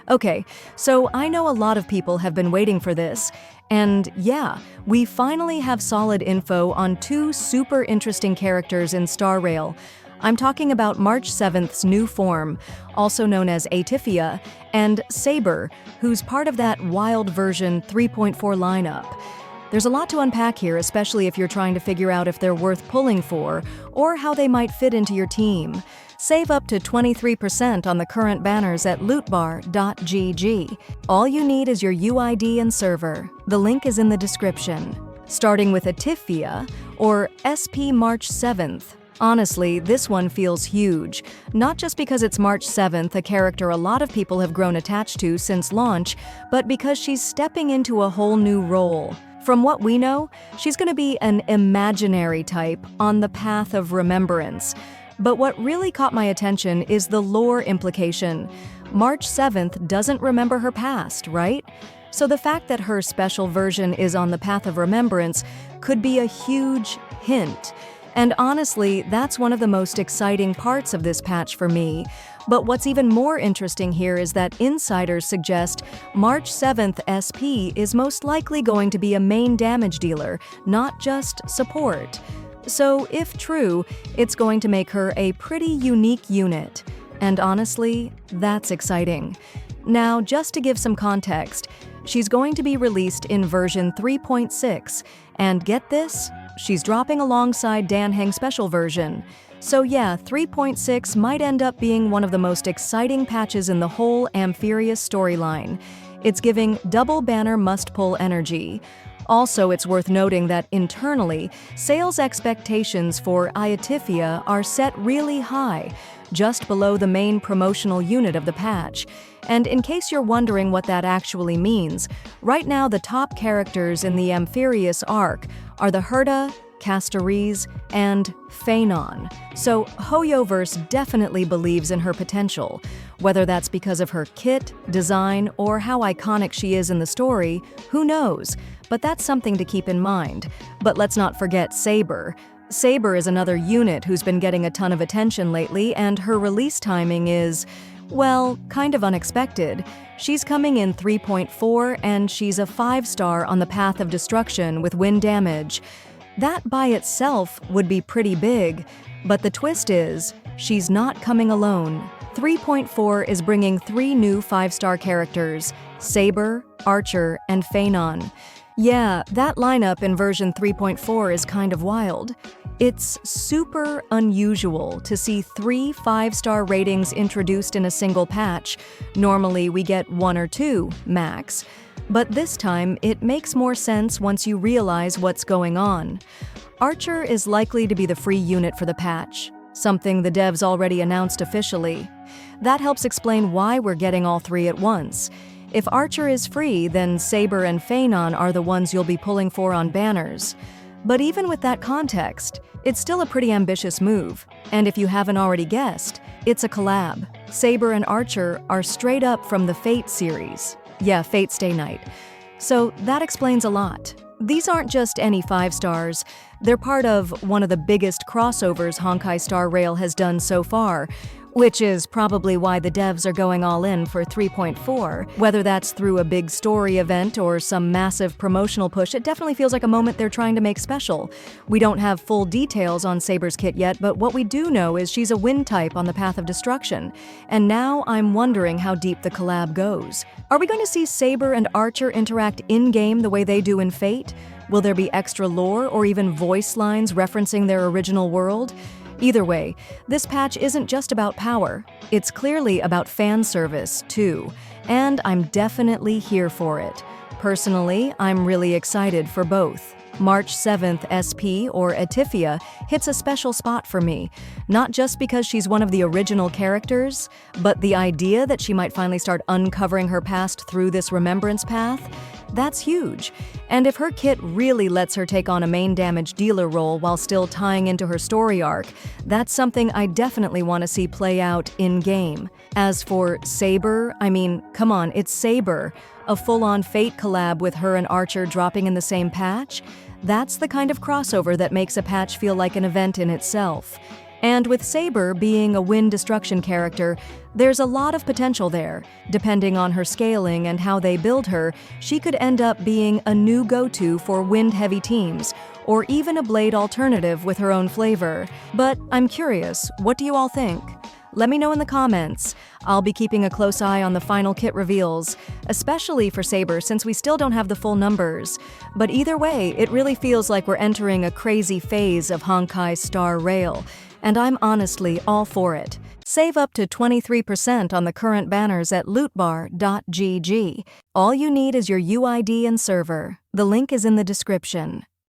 Okay, so I know a lot of people have been waiting for this, and yeah, we finally have solid info on two super interesting characters in Star Rail. I'm talking about March 7th's new form, also known as Aetiphia, and Saber, who's part of that wild version 3.4 lineup. There's a lot to unpack here, especially if you're trying to figure out if they're worth pulling for, or how they might fit into your team. Save up to 23% on the current banners at lootbar.gg. All you need is your UID and server. The link is in the description. Starting with Aetiphia, or SP March 7th. Honestly, this one feels huge. Not just because it's March 7th, a character a lot of people have grown attached to since launch, but because she's stepping into a whole new role. From what we know, she's going to be an imaginary type on the path of remembrance. But what really caught my attention is the lore implication. March 7th doesn't remember her past, right? So the fact that her special version is on the path of remembrance could be a huge hint. And honestly, that's one of the most exciting parts of this patch for me. But what's even more interesting here is that insiders suggest March 7th SP is most likely going to be a main damage dealer, not just support. So if true, it's going to make her a pretty unique unit. And honestly, that's exciting. Now, just to give some context, she's going to be released in version 3.6, and get this? She's dropping alongside Dan Heng's special version. So yeah, 3.6 might end up being one of the most exciting patches in the whole Amphireus storyline. It's giving double banner must-pull energy. Also, it's worth noting that internally, sales expectations for Aetiphia are set really high, just below the main promotional unit of the patch. And in case you're wondering what that actually means, right now the top characters in the Amphireus arc are the Herda, Castares, and Phanon. So Hoyoverse definitely believes in her potential. Whether that's because of her kit, design, or how iconic she is in the story, who knows? But that's something to keep in mind. But let's not forget Saber. Saber is another unit who's been getting a ton of attention lately, and her release timing is, well, kind of unexpected. She's coming in 3.4, and she's a 5-star on the path of destruction with wind damage. That by itself would be pretty big, but the twist is, she's not coming alone. 3.4 is bringing 3 new 5-star characters, Saber, Archer, and Phanon. Yeah, that lineup in version 3.4 is kind of wild. It's super unusual to see 3 5-star ratings introduced in a single patch. Normally we get 1 or 2, max. But this time, it makes more sense once you realize what's going on. Archer is likely to be the free unit for the patch, something the devs already announced officially. That helps explain why we're getting all 3 at once. If Archer is free, then Saber and Phanon are the ones you'll be pulling for on banners. But even with that context, it's still a pretty ambitious move. And if you haven't already guessed, it's a collab. Saber and Archer are straight up from the Fate series. Yeah, Fate Stay Night. So that explains a lot. These aren't just any 5-stars. They're part of one of the biggest crossovers Honkai Star Rail has done so far, which is probably why the devs are going all in for 3.4. Whether that's through a big story event or some massive promotional push, it definitely feels like a moment they're trying to make special. We don't have full details on Saber's kit yet, but what we do know is she's a wind type on the path of destruction. And now I'm wondering how deep the collab goes. Are we going to see Saber and Archer interact in-game the way they do in Fate? Will there be extra lore or even voice lines referencing their original world? Either way, this patch isn't just about power. It's clearly about fan service, too. And I'm definitely here for it. Personally, I'm really excited for both. March 7th SP, or Aetiphia, hits a special spot for me. Not just because she's one of the original characters, but the idea that she might finally start uncovering her past through this remembrance path, that's huge. And if her kit really lets her take on a main damage dealer role while still tying into her story arc, that's something I definitely want to see play out in-game. As for Saber, I mean, come on, it's Saber. A full-on Fate collab with her and Archer dropping in the same patch? That's the kind of crossover that makes a patch feel like an event in itself. And with Saber being a wind destruction character, there's a lot of potential there. Depending on her scaling and how they build her, she could end up being a new go-to for wind-heavy teams, or even a blade alternative with her own flavor. But I'm curious, what do you all think? Let me know in the comments. I'll be keeping a close eye on the final kit reveals, especially for Saber since we still don't have the full numbers. But either way, it really feels like we're entering a crazy phase of Honkai Star Rail, and I'm honestly all for it. Save up to 23% on the current banners at lootbar.gg. All you need is your UID and server. The link is in the description.